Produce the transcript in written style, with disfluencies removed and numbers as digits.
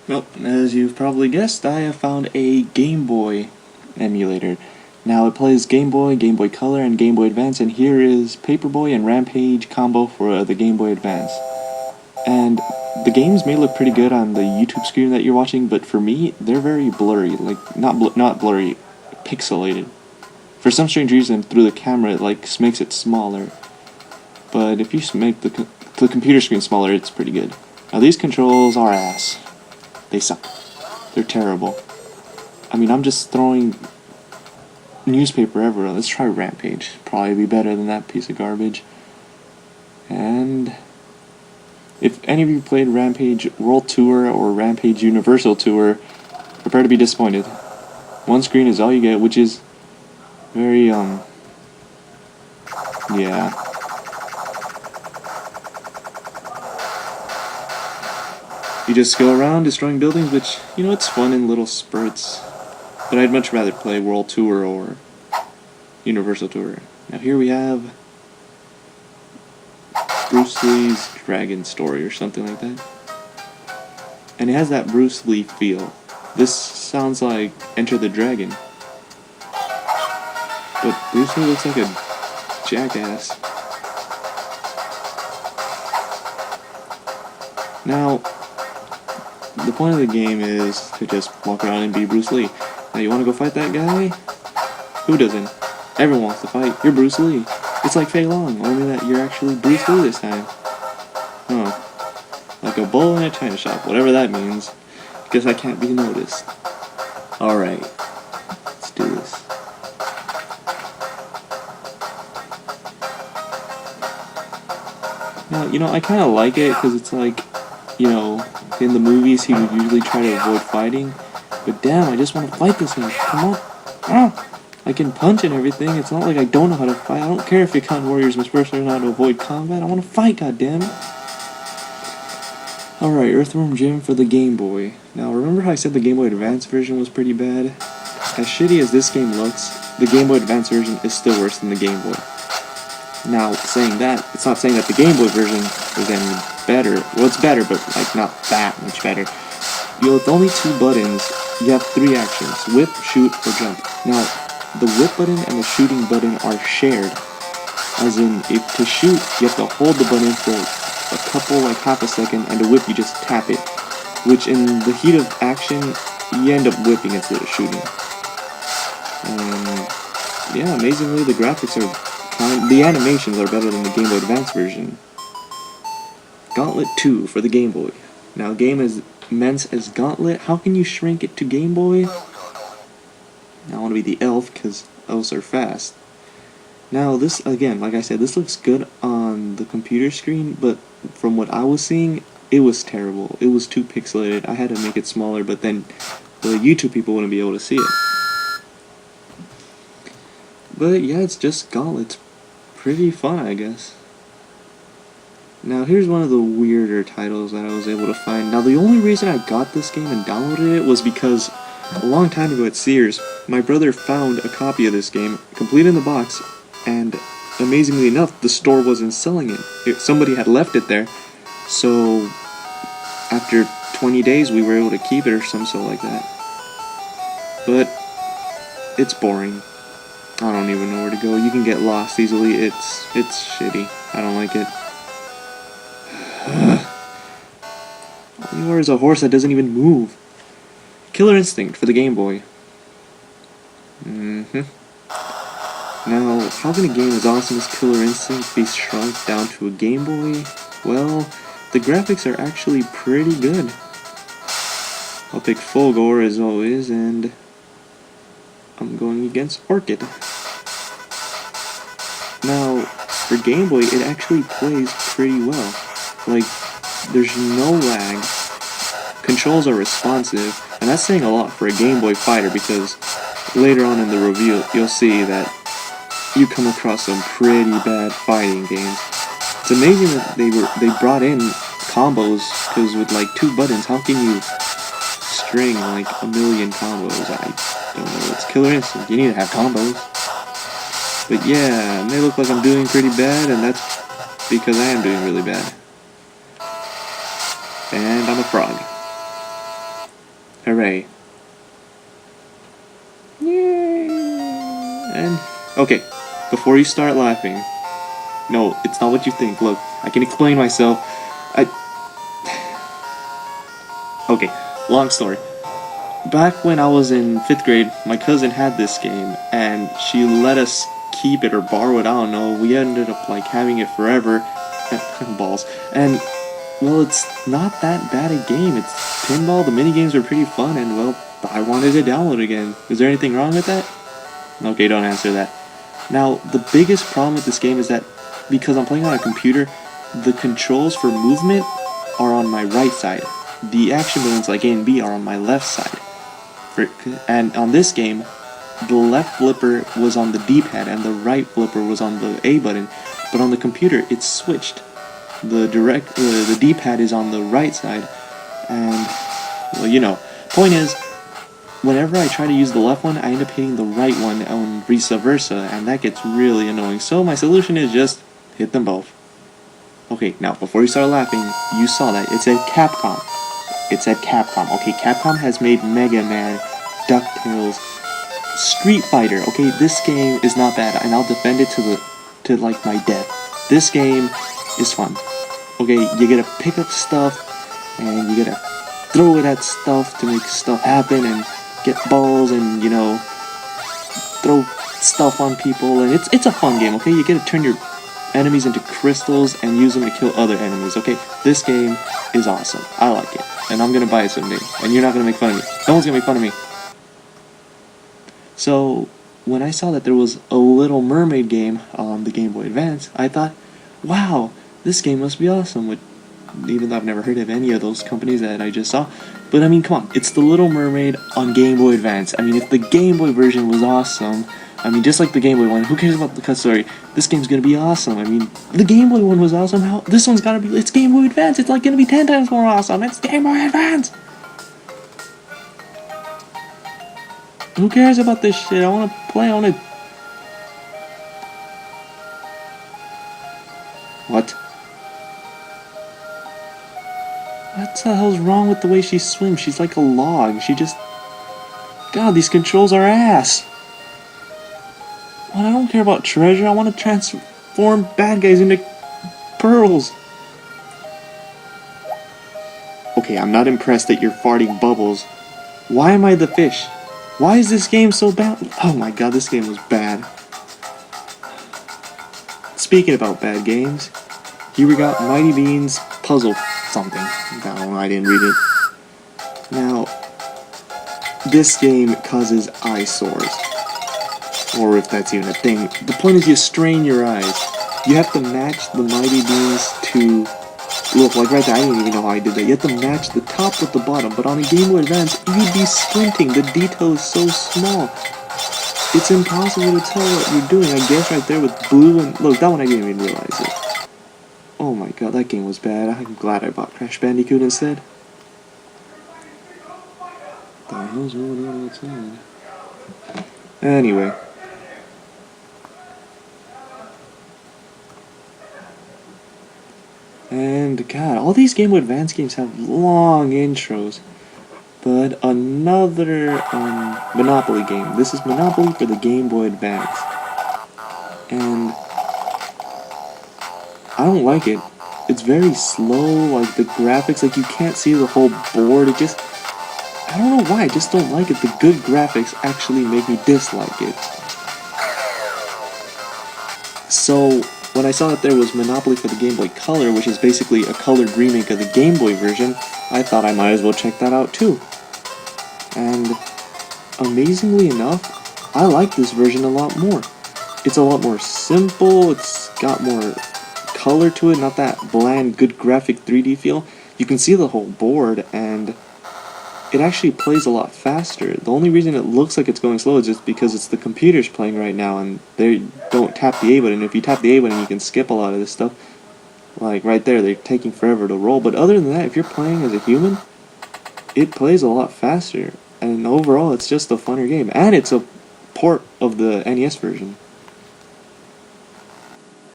Well, as you've probably guessed, I have found a Game Boy emulator. Now it plays Game Boy, Game Boy Color, and Game Boy Advance, and here is Paperboy and Rampage combo for the Game Boy Advance. And the games may look pretty good on the YouTube screen that you're watching, but for me, they're very blurry. Like, not blurry, pixelated. For some strange reason, through the camera, it makes it smaller. But if you make the computer screen smaller, it's pretty good. Now these controls are ass. They suck. They're terrible. I mean, I'm just throwing newspaper everywhere. Let's try Rampage. Probably be better than that piece of garbage. And if any of you played Rampage World Tour or Rampage Universal Tour, prepare to be disappointed. One screen is all you get, which is very, yeah. You just go around destroying buildings, which, you know, it's fun in little spurts. But I'd much rather play World Tour or Universal Tour. Now here we have Bruce Lee's Dragon Story or something like that. And it has that Bruce Lee feel. This sounds like Enter the Dragon. But Bruce Lee looks like a jackass. Now, the point of the game is to just walk around and be Bruce Lee. Now, you want to go fight that guy? Who doesn't? Everyone wants to fight. You're Bruce Lee. It's like Fei Long, only that you're actually Bruce Lee this time. Huh. Like a bull in a china shop, whatever that means. Guess I can't be noticed. Alright. Let's do this. Now, you know, I kind of like it because it's like, you know, in the movies he would usually try to avoid fighting. But damn, I just want to fight this guy. Come on. Ah! I can punch and everything. It's not like I don't know how to fight. I don't care if you count warriors must first learn how to avoid combat. I want to fight, goddammit. Alright, Earthworm Jim for the Game Boy. Now, remember how I said the Game Boy Advance version was pretty bad? As shitty as this game looks, the Game Boy Advance version is still worse than the Game Boy. Now, saying that, it's not saying that the Game Boy version is any better. Well, it's better, but, like, not that much better. With only 2 buttons, you have 3 actions: whip, shoot, or jump. Now, the whip button and the shooting button are shared. As in, if to shoot, you have to hold the button for a couple, like half a second, and to whip, you just tap it. Which, in the heat of action, you end up whipping instead of shooting. And, yeah, amazingly, the graphics are the animations are better than the Game Boy Advance version. Gauntlet 2 for the Game Boy. Now, a game as immense as Gauntlet, how can you shrink it to Game Boy? I want to be the elf, because elves are fast. Now, this, again, like I said, this looks good on the computer screen, but from what I was seeing, it was terrible. It was too pixelated. I had to make it smaller, but then the YouTube people wouldn't be able to see it. But yeah, it's just Gauntlet. It's pretty fun, I guess. Now, here's one of the weirder titles that I was able to find. Now, the only reason I got this game and downloaded it was because a long time ago at Sears, my brother found a copy of this game, complete in the box, and amazingly enough, the store wasn't selling it. Somebody had left it there, so after 20 days we were able to keep it or some sort like that. But it's boring. I don't even know where to go. You can get lost easily. It's shitty. I don't like it. All you are is a horse that doesn't even move. Killer Instinct for the Game Boy. Now, how can a game as awesome as Killer Instinct be shrunk down to a Game Boy? Well, the graphics are actually pretty good. I'll pick Fulgore as always, and I'm going against Orchid. Now, for Game Boy, it actually plays pretty well. Like, there's no lag, controls are responsive, and that's saying a lot for a Game Boy fighter, because later on in the review, you'll see that you come across some pretty bad fighting games. It's amazing that they brought in combos, because with like 2 buttons, how can you string like a million combos? I don't know, it's Killer Instinct, you need to have combos. But yeah, it may look like I'm doing pretty bad, and that's because I am doing really bad. And I'm a frog. Hooray. Yay! And, okay, before you start laughing, no, it's not what you think. Look, I can explain myself. Okay, long story. Back when I was in 5th grade, my cousin had this game, and she let us keep it or borrow it, I don't know. We ended up, like, having it forever. Balls. And, well, it's not that bad a game. It's pinball, the minigames are pretty fun, and, well, I wanted to download it again. Is there anything wrong with that? Okay, don't answer that. Now, the biggest problem with this game is that, because I'm playing on a computer, the controls for movement are on my right side. The action buttons like A and B are on my left side. And on this game, the left flipper was on the D-pad and the right flipper was on the A button. But on the computer, it's switched. The D-pad is on the right side, and, well, you know. Point is, whenever I try to use the left one, I end up hitting the right one and vice versa, and that gets really annoying. So my solution is just hit them both. Okay, now before you start laughing, you saw that it said Capcom. It said Capcom. Okay, Capcom has made Mega Man, DuckTales, Street Fighter. Okay, this game is not bad, and I'll defend it to like my death. This game is fun. Okay, you gotta pick up stuff, and you gotta throw it at stuff to make stuff happen, and get balls, and, you know, throw stuff on people, and it's a fun game. Okay, you gotta turn your enemies into crystals and use them to kill other enemies. Okay, this game is awesome. I like it, and I'm gonna buy it someday, and you're not gonna make fun of me. No one's gonna make fun of me. So when I saw that there was a Little Mermaid game on the Game Boy Advance, I thought, wow, this game must be awesome, even though I've never heard of any of those companies that I just saw. But I mean, come on, it's the Little Mermaid on Game Boy Advance. I mean, if the Game Boy version was awesome, I mean, just like the Game Boy one, who cares about the cut story? This game's gonna be awesome. I mean, the Game Boy one was awesome, how this one's gotta be, it's Game Boy Advance, it's like gonna be 10 times more awesome. It's Game Boy Advance! Who cares about this shit? I wanna play, I wanna... What? What the hell's wrong with the way she swims? She's like a log. She just... God, these controls are ass. Well, I don't care about treasure. I want to transform bad guys into pearls. Okay, I'm not impressed that you're farting bubbles. Why am I the fish? Why is this game so bad? Oh my god, this game was bad. Speaking about bad games, here we got Mighty Bean's Puzzle something. I don't know, I didn't read it. Now, this game causes eyesores. Or if that's even a thing. The point is you strain your eyes. You have to match the Mighty Beans to... Look, like right there, I didn't even know how I did that. You have to match the top with the bottom, but on a Game Boy Advance, you'd be squinting. The detail is so small. It's impossible to tell what you're doing. I guess right there with blue and... Look, that one I didn't even realize it. Oh my god, that game was bad. I'm glad I bought Crash Bandicoot instead. The hell's going on outside? Anyway. And god, all these Game Boy Advance games have long intros. But another Monopoly game. This is Monopoly for the Game Boy Advance. And I don't like it. It's very slow, like the graphics, like you can't see the whole board. It just, I don't know why, I just don't like it. The good graphics actually make me dislike it. So when I saw that there was Monopoly for the Game Boy Color, which is basically a colored remake of the Game Boy version, I thought I might as well check that out too. And amazingly enough, I like this version a lot more. It's a lot more simple, it's got more color to it, not that bland, good graphic 3D feel. You can see the whole board, and it actually plays a lot faster. The only reason it looks like it's going slow is just because it's the computers playing right now, and they don't tap the A button. If you tap the A button, you can skip a lot of this stuff. Like right there, they're taking forever to roll. But other than that, if you're playing as a human, it plays a lot faster. And overall, it's just a funner game. And it's a port of the NES version.